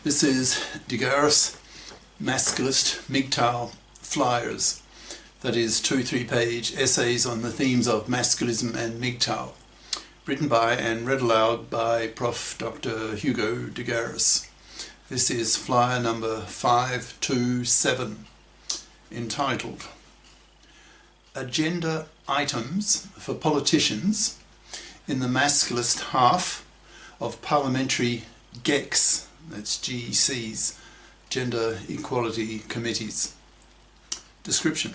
This is Garis Masculist MGTOW flyers, that is 2-3 page essays on the themes of Masculism and MGTOW, written by and read aloud by Prof. Dr. Hugo de Garis. This is flyer number 527, entitled Agenda Items for Politicians in the Masculist Half of Parliamentary GECs, that's GECs, Gender Equality Committees. Description.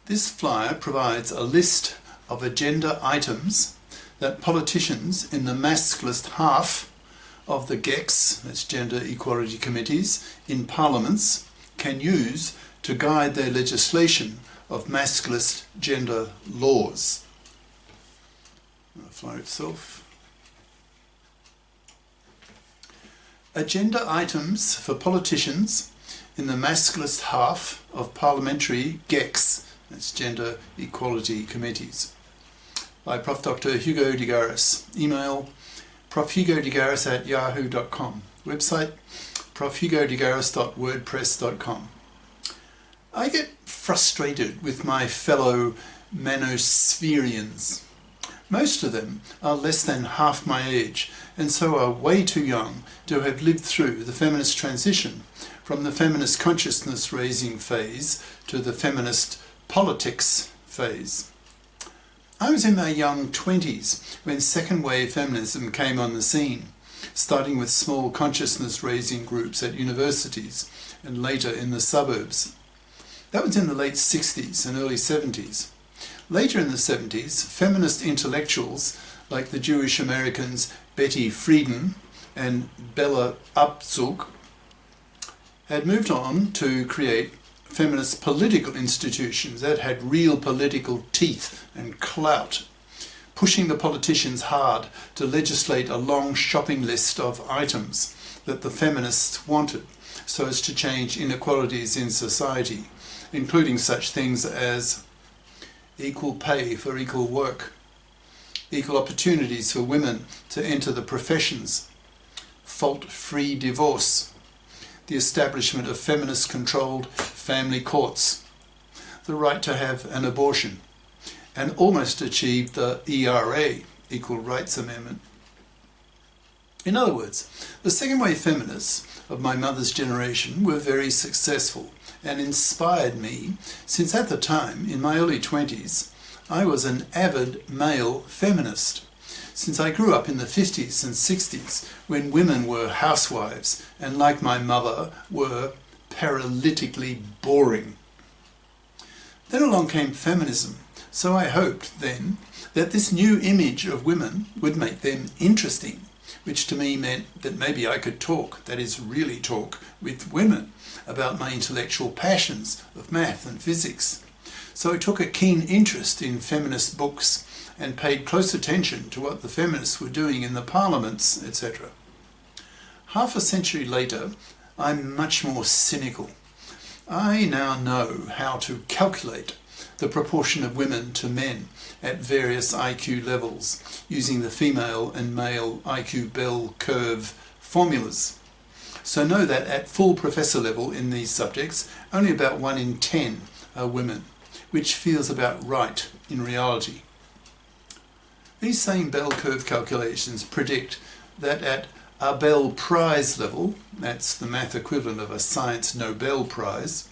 This flyer provides a list of agenda items that politicians in the masculist half of the GECs, that's Gender Equality Committees, in parliaments can use to guide their legislation of masculist gender laws. The flyer itself. Agenda items for politicians in the masculist half of parliamentary GECs, that's Gender Equality Committees, by Prof. Dr. Hugo de Garis. Email profhugodegaris@yahoo.com. Website profhugodegaris.wordpress.com. I get frustrated with my fellow manospherians. Most of them are less than half my age and so are way too young to have lived through the feminist transition from the feminist consciousness raising phase to the feminist politics phase. I was in my young 20s when second wave feminism came on the scene, starting with small consciousness raising groups at universities and later in the suburbs. That was in the late 60s and early 70s. Later in the 70s, feminist intellectuals like the Jewish Americans Betty Friedan and Bella Abzug had moved on to create feminist political institutions that had real political teeth and clout, pushing the politicians hard to legislate a long shopping list of items that the feminists wanted so as to change inequalities in society, including such things as equal pay for equal work, equal opportunities for women to enter the professions, fault-free divorce, the establishment of feminist-controlled family courts, the right to have an abortion, and almost achieved the ERA, Equal Rights Amendment. In other words, the second-wave feminists of my mother's generation were very successful and inspired me, since at the time, in my early 20s, I was an avid male feminist. Since I grew up in the 50s and 60s, when women were housewives and, like my mother, were paralytically boring. Then along came feminism, so I hoped then that this new image of women would make them interesting, which to me meant that maybe I could talk, that is, really talk, with women about my intellectual passions of math and physics. So I took a keen interest in feminist books and paid close attention to what the feminists were doing in the parliaments, etc. Half a century later, I'm much more cynical. I now know how to calculate the proportion of women to men at various IQ levels using the female and male IQ bell curve formulas. So know that at full professor level in these subjects, only about 1 in 10 are women, which feels about right in reality. These same bell curve calculations predict that at a Bell Prize level, that's the math equivalent of a Science Nobel Prize,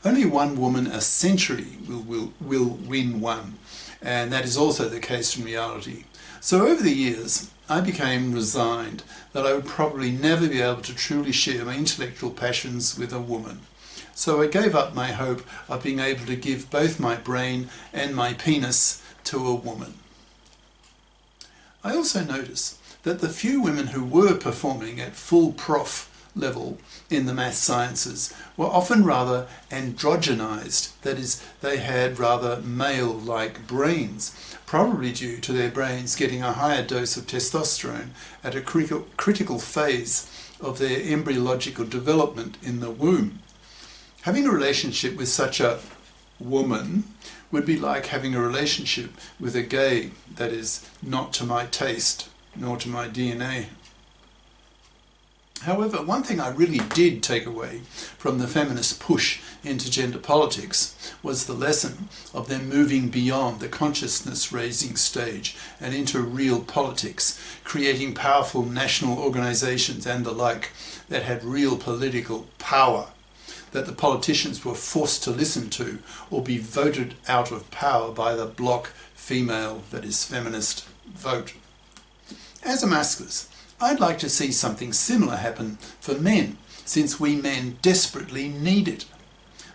only one woman a century will win one, and that is also the case in reality. So over the years, I became resigned that I would probably never be able to truly share my intellectual passions with a woman. So I gave up my hope of being able to give both my brain and my penis to a woman. I also notice that the few women who were performing at full prof level in the math sciences were often rather androgenized, that is, they had rather male-like brains, probably due to their brains getting a higher dose of testosterone at a critical phase of their embryological development in the womb. Having a relationship with such a woman would be like having a relationship with a gay, that is, not to my taste, nor to my DNA. However, one thing I really did take away from the feminist push into gender politics was the lesson of them moving beyond the consciousness-raising stage and into real politics, creating powerful national organisations and the like that had real political power, that the politicians were forced to listen to or be voted out of power by the bloc female, that is feminist, vote. As a masculist, I'd like to see something similar happen for men, since we men desperately need it.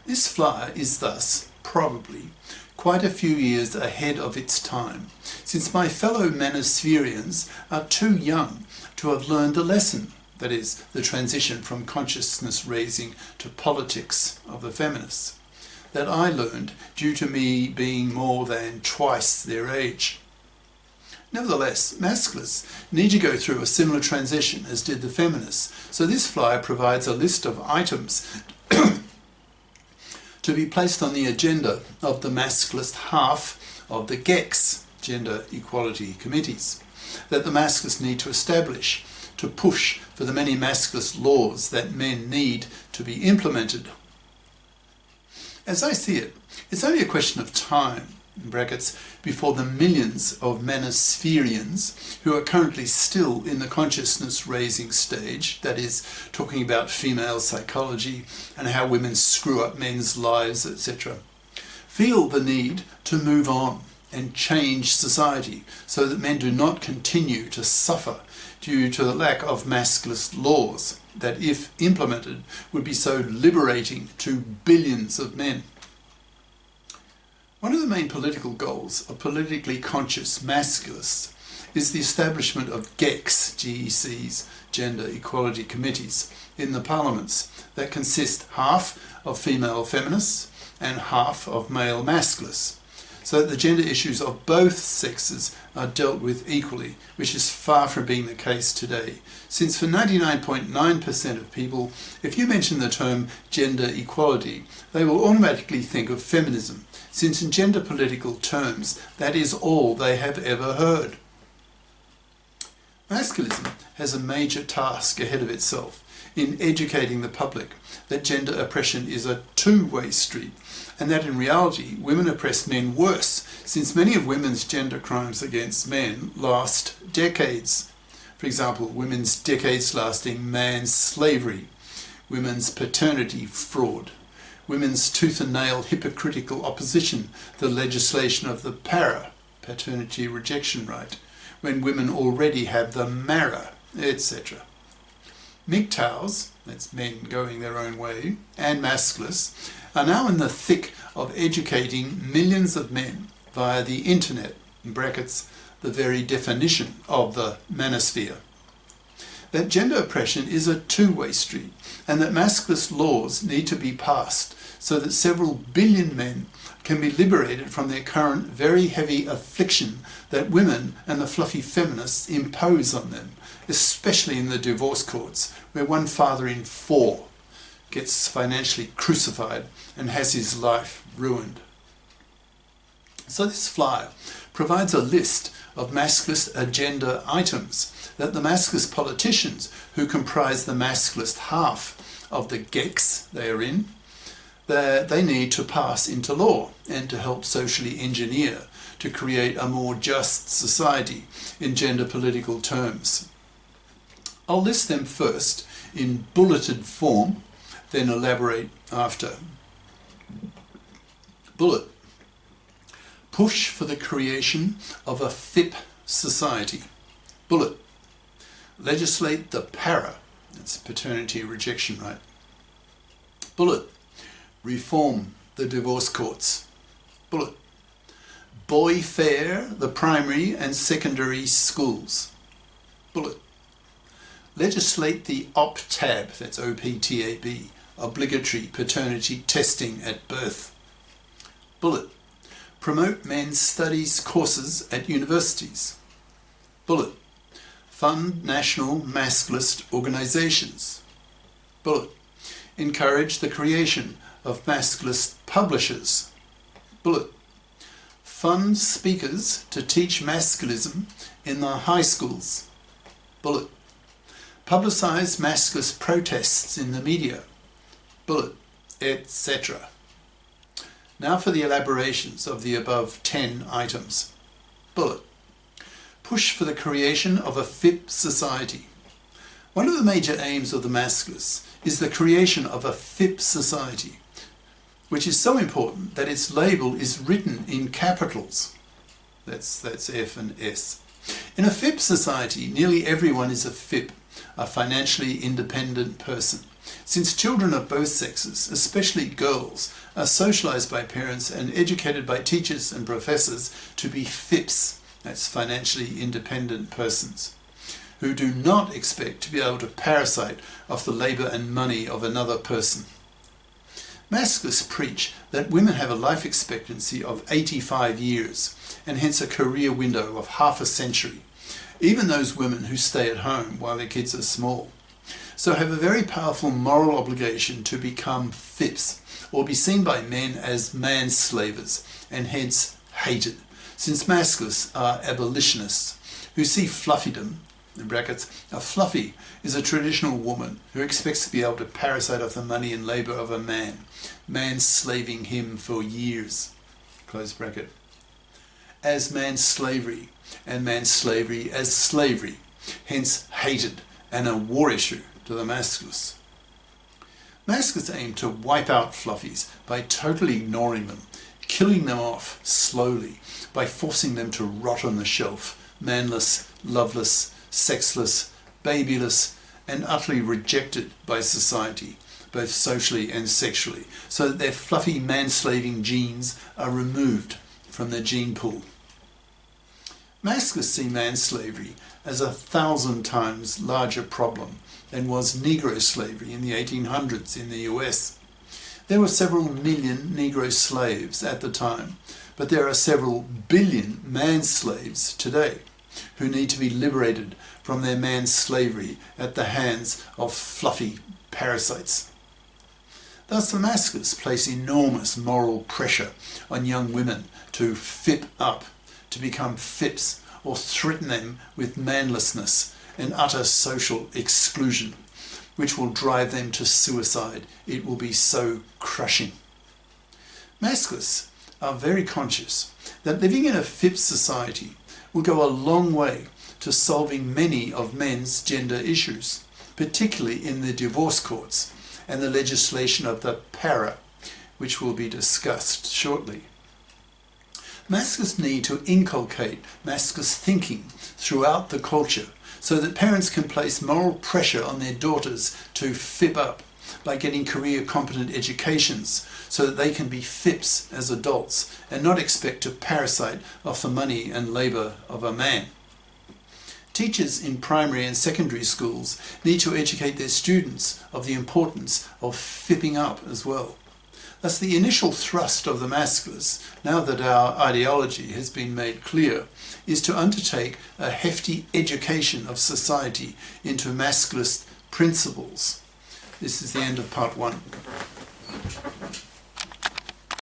This flyer is thus, probably, quite a few years ahead of its time, since my fellow Manospherians are too young to have learned the lesson, that is, the transition from consciousness raising to politics of the feminists, that I learned due to me being more than twice their age. Nevertheless, masculists need to go through a similar transition as did the feminists, so this flyer provides a list of items to be placed on the agenda of the masculist half of the GECs, Gender Equality Committees, that the masculists need to establish to push for the many masculist laws that men need to be implemented. As I see it, it's only a question of time, in brackets, before the millions of Manospherians who are currently still in the consciousness-raising stage, that is, talking about female psychology and how women screw up men's lives, etc., feel the need to move on and change society so that men do not continue to suffer due to the lack of masculist laws that, if implemented, would be so liberating to billions of men. One of the main political goals of politically conscious masculists is the establishment of GECs, GECs, Gender Equality Committees, in the parliaments that consist half of female feminists and half of male masculists, so that the gender issues of both sexes are dealt with equally, which is far from being the case today, since for 99.9% of people, if you mention the term gender equality, they will automatically think of feminism, since in gender political terms, that is all they have ever heard. Masculism has a major task ahead of itself in educating the public that gender oppression is a two-way street, and that in reality women oppress men worse, since many of women's gender crimes against men last decades. For example, women's decades-lasting man's slavery, women's paternity fraud, women's tooth and nail hypocritical opposition to the legislation of the paternity rejection right, when women already have the mara, etc. MGTOWs, that's men going their own way, and masculists, are now in the thick of educating millions of men via the internet, in brackets, the very definition of the manosphere. That gender oppression is a two-way street, and that masculist laws need to be passed so that several billion men can be liberated from their current very heavy affliction that women and the fluffy feminists impose on them, especially in the divorce courts, where one father in 4 gets financially crucified and has his life ruined. So this flyer provides a list of masculist agenda items that the masculist politicians who comprise the masculist half of the GECs they are in, that they need to pass into law and to help socially engineer to create a more just society in gender political terms. I'll list them first in bulleted form, then elaborate after. Bullet. Push for the creation of a FIP society. Bullet. Legislate the para, that's paternity rejection right. Bullet. Reform the divorce courts. Bullet. Boy fair the primary and secondary schools. Bullet. Legislate the OPTAB, that's OPTAB, obligatory paternity testing at birth. Bullet. Promote men's studies courses at universities. Bullet. Fund national masculist organisations. Bullet. Encourage the creation of masculist publishers. Bullet. Fund speakers to teach masculism in the high schools. Bullet. publicised Masculist protests in the media, bullet, etc. Now for the elaborations of the above 10 items. Bullet. Push for the creation of a FIP society. One of the major aims of the Masculists is the creation of a FIP society, which is so important that its label is written in capitals. That's F and S. In a FIP society, nearly everyone is a FIP, a financially independent person. Since children of both sexes, especially girls, are socialised by parents and educated by teachers and professors to be FIPs, that's financially independent persons, who do not expect to be able to parasite off the labour and money of another person. Masculists preach that women have a life expectancy of 85 years and hence a career window of half a century, even those women who stay at home while their kids are small. So have a very powerful moral obligation to become FIPs, or be seen by men as manslavers, and hence hated, since Masculists are abolitionists who see fluffydom, in brackets, a fluffy is a traditional woman who expects to be able to parasite off the money and labour of a man, manslaving him for years, close bracket, as manslavery, and manslavery as slavery, hence hated and a war issue to the Masculists. Masculists aim to wipe out fluffies by totally ignoring them, killing them off slowly by forcing them to rot on the shelf, manless, loveless, sexless, babyless, and utterly rejected by society, both socially and sexually, so that their fluffy manslaving genes are removed from the gene pool. Masculists see manslavery as 1,000 times larger problem than was Negro slavery in the 1800s in the US. There were several million Negro slaves at the time, but there are several billion man-slaves today who need to be liberated from their man-slavery at the hands of fluffy parasites. Thus the Masculists place enormous moral pressure on young women to FIP up, to become FIPs, or threaten them with manlessness and utter social exclusion, which will drive them to suicide. It will be so crushing. Masculists are very conscious that living in a FIP society will go a long way to solving many of men's gender issues, particularly in the divorce courts and the legislation of the para, which will be discussed shortly. Masculists need to inculcate Masculist thinking throughout the culture so that parents can place moral pressure on their daughters to FIP up by getting career competent educations so that they can be FIPs as adults and not expect to parasite off the money and labour of a man. Teachers in primary and secondary schools need to educate their students of the importance of FIPing up as well. Thus the initial thrust of the Masculists, now that our ideology has been made clear, is to undertake a hefty education of society into Masculist principles. This is the end of part 1.